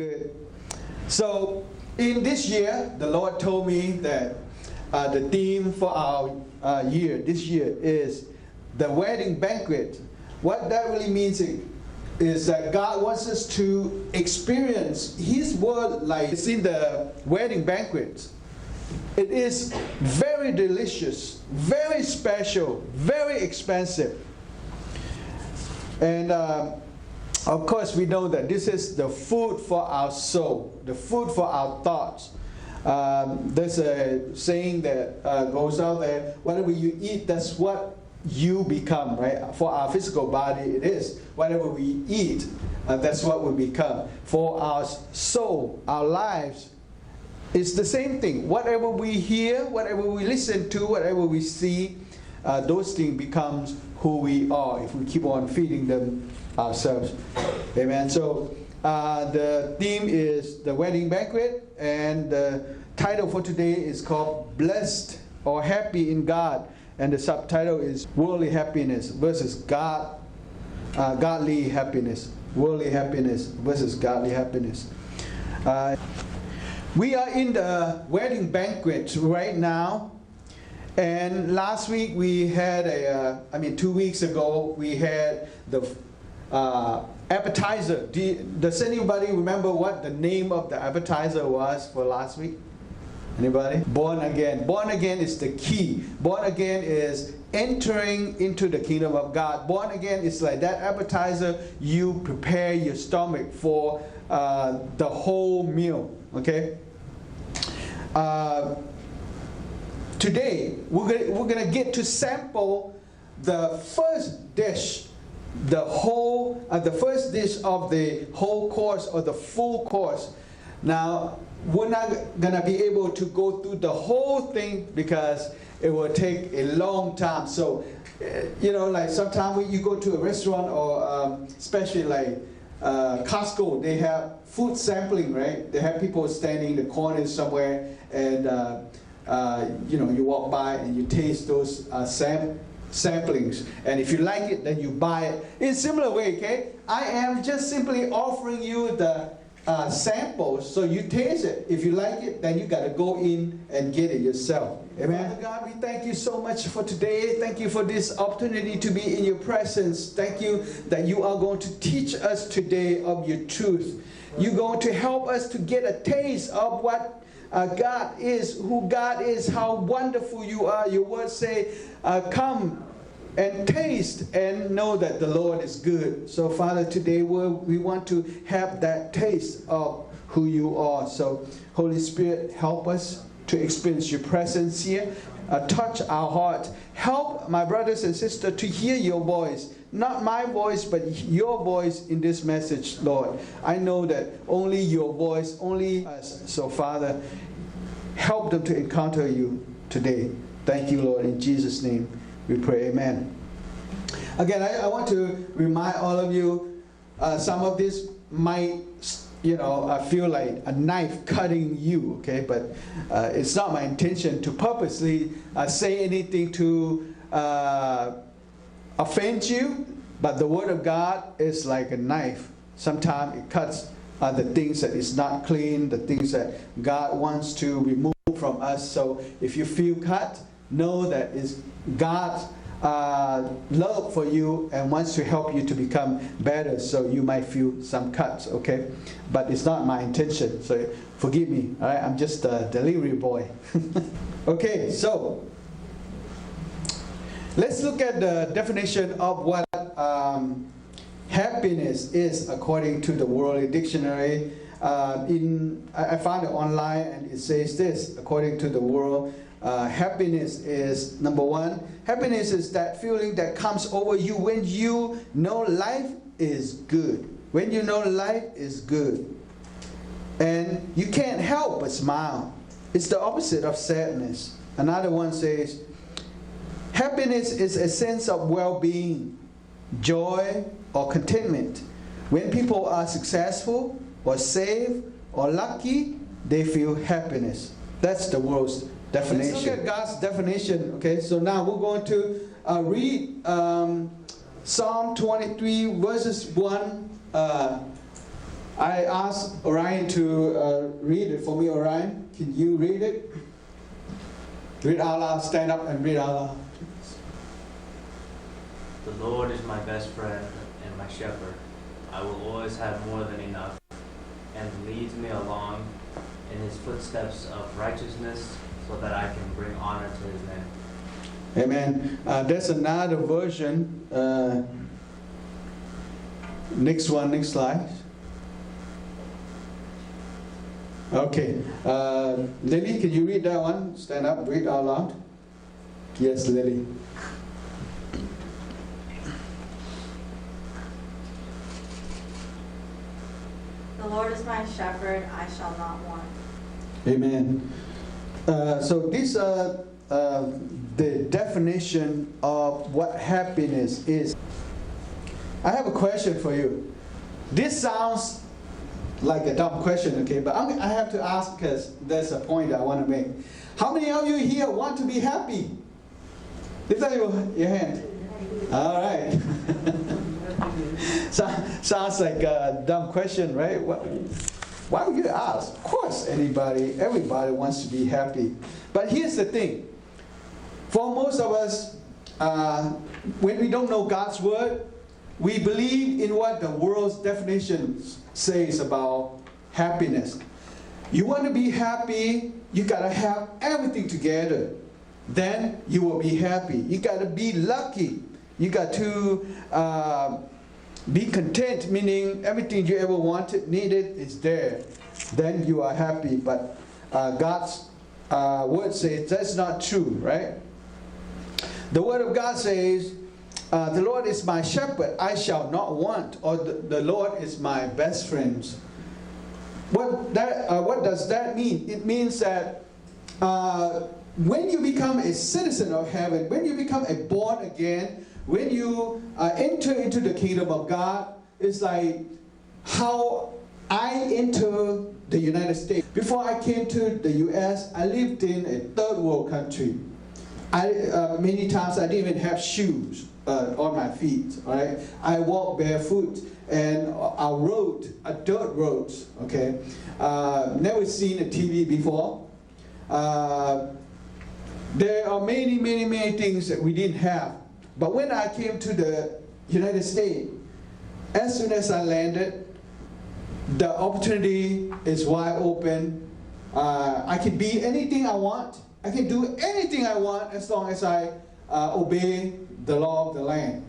good. So in this year, the Lord told me that the theme for our this year is the wedding banquet. What that really means is that God wants us to experience His word like it's in the wedding banquet. It is very delicious, very special, very expensive. And of course, we know that this is the food for our soul, the food for our thoughts. There's a saying that goes out there, whatever you eat, that's what you become, right? For our physical body, it is. Whatever we eat, that's what we become. For our soul, our lives, it's the same thing. Whatever we hear, whatever we listen to, whatever we see, those things becomes who we are if we keep on feeding them ourselves. Amen. So the theme is the wedding banquet, and the title for today is called Blessed or Happy in God, and the subtitle is Worldly Happiness versus Godly Happiness. Worldly happiness versus godly happiness. We are in the wedding banquet right now. And last week we had 2 weeks ago, we had the appetizer. Does anybody remember what the name of the appetizer was for last week? Anybody? Born again. Born again is the key. Born again is entering into the kingdom of God. Born again is like that appetizer. You prepare your stomach for the whole meal. Okay? Today, we're going to get to sample the first dish, the first dish of the whole course or the full course. Now, we're not going to be able to go through the whole thing because it will take a long time. So, like sometimes when you go to a restaurant or especially like Costco, they have food sampling, right? They have people standing in the corners somewhere and you walk by and you taste those samplings, and if you like it, then you buy it. In a similar way, okay, I am just simply offering you the samples, so you taste it. If you like it, then you got to go in and get it yourself. Amen. Father God, we thank you so much for today. Thank you for this opportunity to be in your presence. Thank you that you are going to teach us today of your truth. You're going to help us to get a taste of what God is, who God is, how wonderful you are. Your words say, come and taste and know that the Lord is good. So Father, today we want to have that taste of who you are. So Holy Spirit, help us to experience your presence here. Touch our heart. Help my brothers and sisters to hear your voice. Not my voice, but your voice in this message, Lord. I know that only your voice, only us. So, Father, help them to encounter you today. Thank you, Lord. In Jesus' name we pray. Amen. Again, I want to remind all of you, some of this might, I feel like a knife cutting you, okay? But it's not my intention to purposely say anything to offend you, but the Word of God is like a knife. Sometimes it cuts the things that is not clean, the things that God wants to remove from us. So if you feel cut, know that it's God's love for you and wants to help you to become better. So you might feel some cuts, okay? But it's not my intention, so forgive me. All right, I'm just a delivery boy. Okay, so let's look at the definition of what happiness is according to the Worldly Dictionary. I found it online, and it says this, according to the world. Happiness is, number one, happiness is that feeling that comes over you when you know life is good. When you know life is good. And you can't help but smile. It's the opposite of sadness. Another one says, happiness is a sense of well-being, joy, or contentment. When people are successful, or safe, or lucky, they feel happiness. That's the world's definition. Let's look at God's definition. Okay, so now we're going to read Psalm 23 verses 1 I asked Orion to read it for me. Orion, can you read it? Read out loud. Stand up and read out loud. The Lord is my best friend and my shepherd. I will always have more than enough, and leads me along in his footsteps of righteousness, so that I can bring honor to his name. Amen. There's another version. Next one, next slide. Okay. Lily, can you read that one? Stand up, read out loud. Yes, Lily. The Lord is my shepherd, I shall not want. Amen. So these are the definition of what happiness is. I have a question for you. This sounds like a dumb question, okay? But I have to ask because there's a point I want to make. How many of you here want to be happy? Lift up your hand. All right. Sounds like a dumb question, right? Why would you ask? Of course, everybody wants to be happy. But here's the thing. For most of us, when we don't know God's word, we believe in what the world's definition says about happiness. You want to be happy, you got to have everything together. Then you will be happy. You got to be lucky. You got to be content, meaning everything you ever wanted, needed is there. Then you are happy. But God's word says that's not true, right? The word of God says, the Lord is my shepherd, I shall not want. Or the Lord is my best friend. What does that mean? It means that when you become a citizen of heaven, when you become a born again, when you enter into the kingdom of God, it's like how I enter the United States. Before I came to the US, I lived in a third world country. Many times I didn't even have shoes on my feet. All right, I walked barefoot, and our road, a dirt roads. Okay, never seen a TV before. There are many things that we didn't have. But when I came to the United States, as soon as I landed, the opportunity is wide open. I can be anything I want. I can do anything I want as long as I obey the law of the land.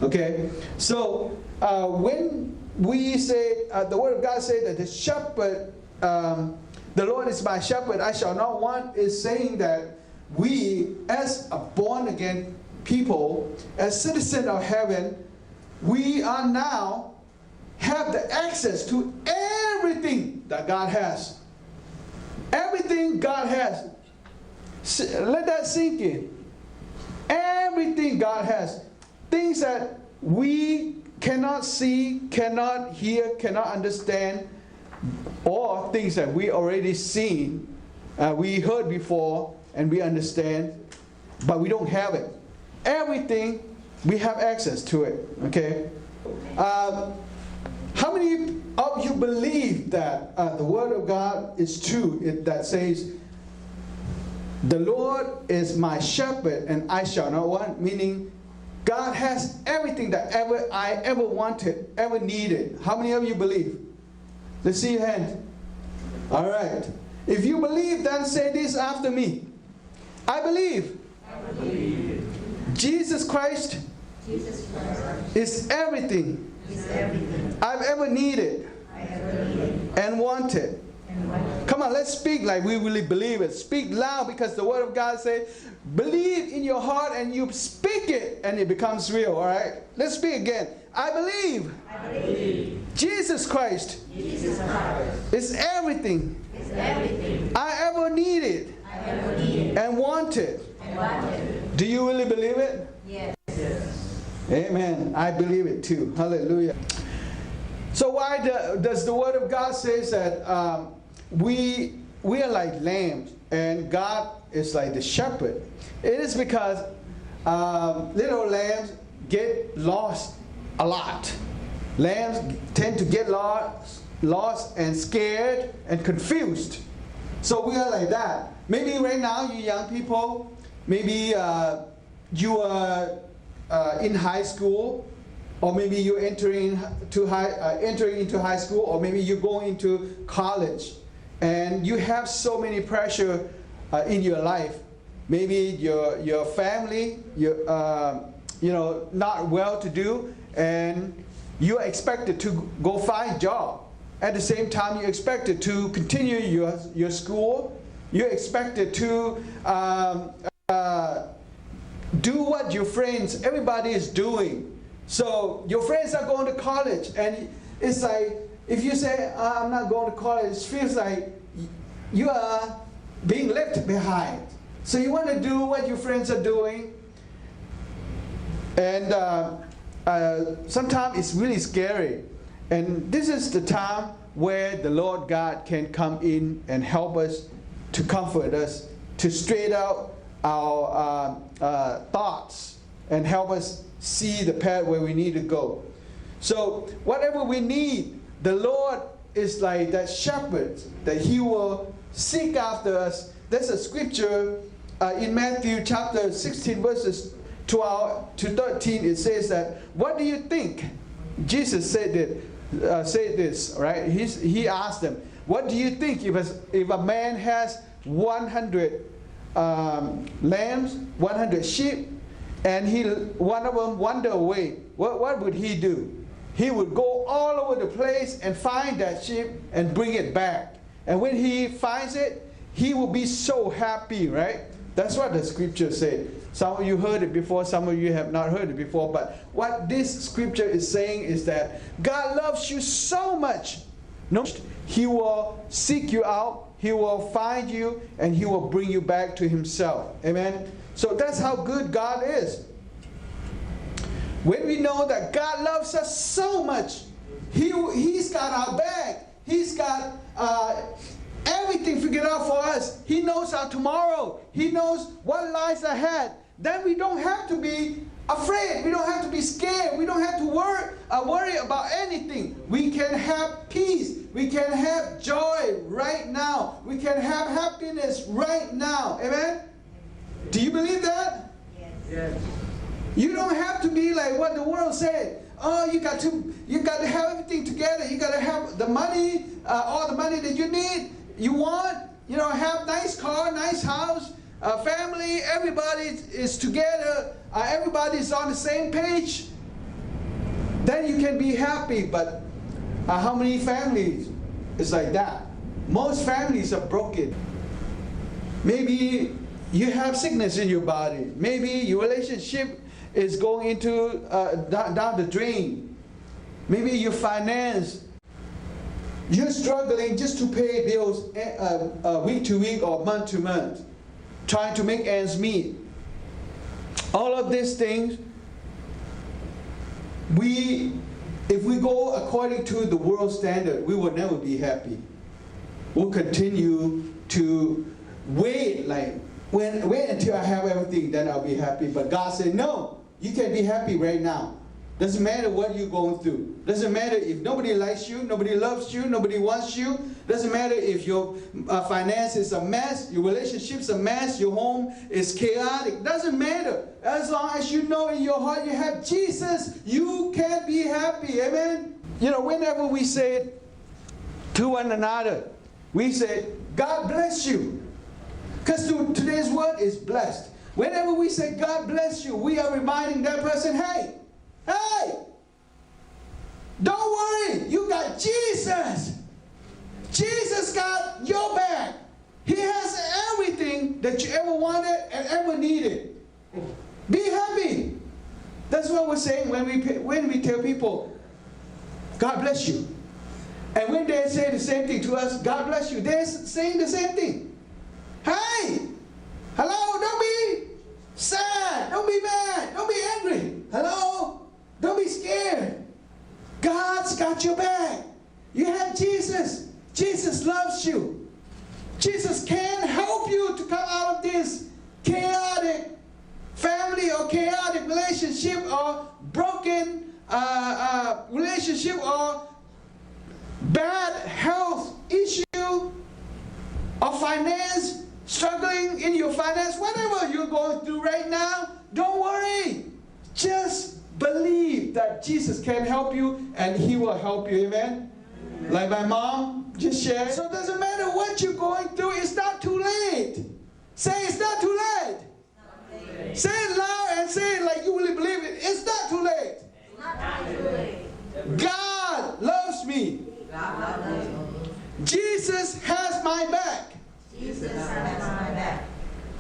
Okay? So when we say, the Word of God says that the shepherd, the Lord is my shepherd, I shall not want, is saying that we, as a born-again people, as citizens of heaven, we are now have the access to everything that God has. Everything God has. Let that sink in. Everything God has. Things that we cannot see, cannot hear, cannot understand, or things that we already seen, we heard before, and we understand, but we don't have it. Everything, we have access to it. Okay? How many of you believe that the Word of God is true? That says, the Lord is my shepherd and I shall not want, meaning God has everything that I ever wanted, ever needed. How many of you believe? Let's see your hand. All right. If you believe, then say this after me. I believe. I believe. Jesus Christ is everything I've ever needed and wanted. Come on, let's speak like we really believe it. Speak loud, because the Word of God says, believe in your heart and you speak it and it becomes real, all right? Let's speak again. I believe, Jesus Christ is everything I ever needed and wanted. Do you really believe it? Yes. Amen. I believe it too. Hallelujah. So why does the Word of God say that we are like lambs and God is like the shepherd? It is because little lambs get lost a lot. Lambs tend to get lost lost and scared and confused. So we are like that. Maybe right now, you young people, maybe you are in high school, or maybe you're entering into high school, or maybe you're going into college, and you have so many pressure in your life. Maybe your family, not well to do, and you are expected to go find a job. At the same time, you're expected to continue your school. You're expected to do what your friends, everybody is doing. So your friends are going to college, and it's like, if you say, I'm not going to college, it feels like you are being left behind. So you want to do what your friends are doing, and sometimes it's really scary. And this is the time where the Lord God can come in and help us, to comfort us, to straighten out our thoughts, and help us see the path where we need to go. So whatever we need, the Lord is like that shepherd, that He will seek after us. There's a scripture in Matthew chapter 16 verses 12 to 13. It says that, what do you think? Jesus said this, right? He asked them, what do you think if a man has 100 lambs, 100 sheep, and one of them wander away? What would he do? He would go all over the place and find that sheep and bring it back. And when he finds it, he will be so happy, right? That's what the scripture said. Some of you heard it before, some of you have not heard it before. But what this scripture is saying is that God loves you so much. He will seek you out, He will find you, and He will bring you back to Himself. Amen? So that's how good God is. When we know that God loves us so much, He's got our back. He's got everything figured out for us. He knows our tomorrow. He knows what lies ahead. Then we don't have to be afraid. We don't have to be scared. We don't have to worry about anything. We can have peace. We can have joy right now. We can have happiness right now. Amen? Do you believe that? Yes. You don't have to be like what the world said. Oh, you got to have everything together. You got to have the money, all the money that you need, you want. Have nice car, nice house, family. Everybody is together. Everybody's on the same page. Then you can be happy. But how many families is like that? Most families are broken. Maybe you have sickness in your body. Maybe your relationship is going into down the drain. Maybe your finance, you're struggling just to pay bills week to week or month to month, trying to make ends meet. All of these things, if we go according to the world standard, we will never be happy. We'll continue to wait, like, wait until I have everything, then I'll be happy. But God said, no, you can be happy right now. Doesn't matter what you're going through. Doesn't matter if nobody likes you, nobody loves you, nobody wants you. Doesn't matter if your finance is a mess, your relationship's a mess, your home is chaotic. Doesn't matter. As long as you know in your heart you have Jesus, you can be happy. Amen? Whenever we say it to one another, we say, God bless you. Because today's word is blessed. Whenever we say God bless you, we are reminding that person, hey, don't worry, you got Jesus. Jesus got your back. He has everything that you ever wanted and ever needed. Be happy. That's what we're saying when we tell people, God bless you. And when they say the same thing to us, God bless you, they're saying the same thing. Hey, hello, don't be sad, don't be mad, don't be angry. Hello, don't be scared. God's got your back. You have Jesus. Jesus loves you. Jesus can help you to come out of this chaotic family or chaotic relationship or broken relationship or bad health issue, or finance, struggling in your finance, whatever you're going through right now, don't worry. Just believe that Jesus can help you and He will help you. Amen? Like my mom just shared. So it doesn't matter what you're going through, it's not too late. Say it's not too late. Say it loud and say it like you really believe it. It's not too late. God loves me. Jesus has my back.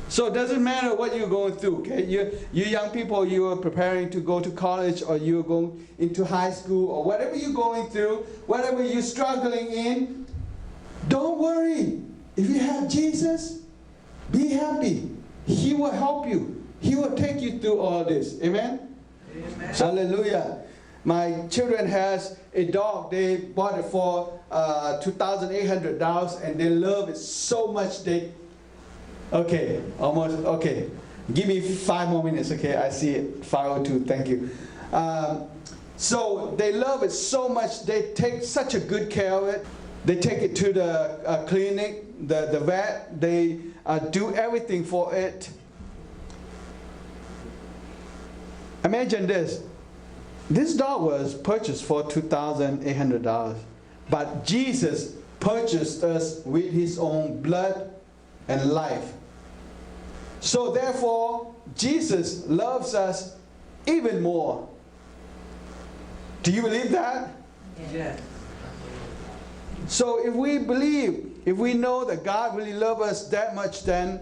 So it doesn't matter what you're going through. Okay, you young people, you are preparing to go to college, or you're going into high school, or whatever you're going through, whatever you're struggling in, don't worry. If you have Jesus, be happy. He will help you. He will take you through all this. Amen? Amen. Hallelujah. My children has a dog. They bought it for $2,800, and they love it so much. Okay, almost, okay. Give me 5 more minutes, okay? I see it, 5:02, thank you. So they love it so much. They take such a good care of it. They take it to the clinic, the vet. They do everything for it. Imagine this. This dog was purchased for $2,800. But Jesus purchased us with His own blood and life. So therefore, Jesus loves us even more. Do you believe that? Yes. So if we believe, if we know that God really loves us that much, then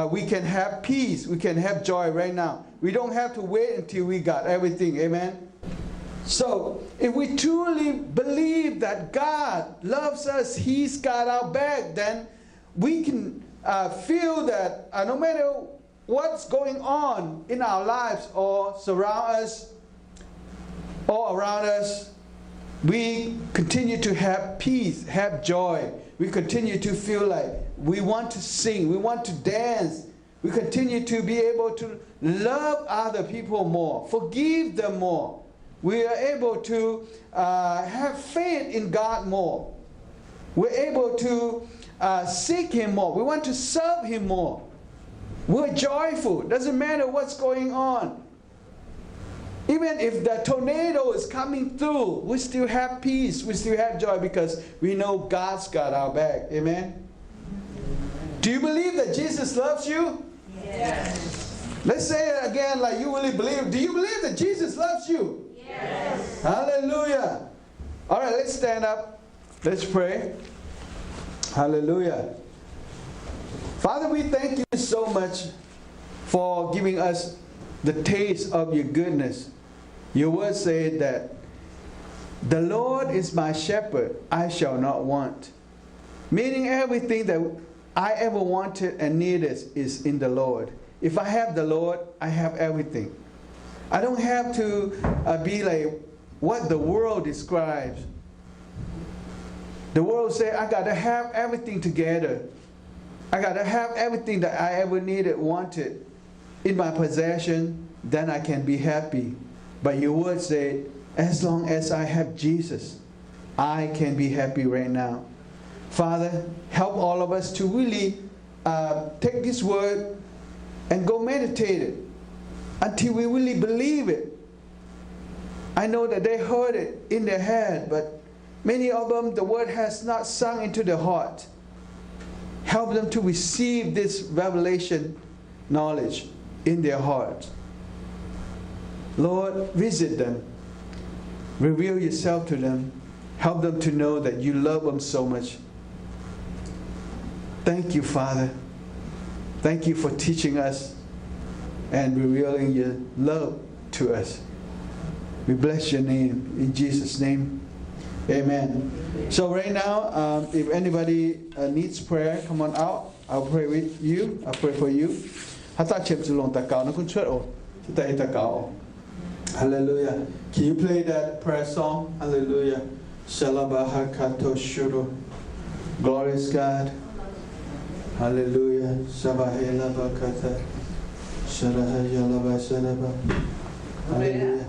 we can have peace, we can have joy right now. We don't have to wait until we got everything. Amen? So if we truly believe that God loves us, He's got our back, then we can feel that no matter what's going on in our lives or surround us or around us, we continue to have peace, have joy. We continue to feel like we want to sing, we want to dance. We continue to be able to love other people more, forgive them more. We are able to have faith in God more. We're able to seek Him more. We want to serve Him more. We're joyful. Doesn't matter what's going on. Even if the tornado is coming through, we still have peace. We still have joy because we know God's got our back. Amen? Do you believe that Jesus loves you? Yes. Let's say it again like you really believe. Do you believe that Jesus loves you? Yes. Hallelujah. All right, let's stand up. Let's pray. Hallelujah. Father, we thank you so much for giving us the taste of your goodness. Your word said that the Lord is my shepherd, I shall not want. Meaning everything that I ever wanted and needed is in the Lord. If I have the Lord, I have everything. I don't have to be like what the world describes. The world says I got to have everything together. I got to have everything that I ever needed, wanted in my possession, then I can be happy. But your word said, as long as I have Jesus, I can be happy right now. Father, help all of us to really take this word and go meditate it until we really believe it. I know that they heard it in their head, but many of them, the word has not sunk into their heart. Help them to receive this revelation knowledge in their heart. Lord, visit them. Reveal yourself to them. Help them to know that you love them so much. Thank you, Father. Thank you for teaching us and revealing your love to us. We bless your name. In Jesus' name, amen. So right now, if anybody needs prayer, come on out. I'll pray with you. I'll pray for you. Hallelujah. Can you play that prayer song? Hallelujah. Shalabahakato shuru. Glorious God. Hallelujah. Sabahela bakata. Sharahayalaba sanaba. Hallelujah.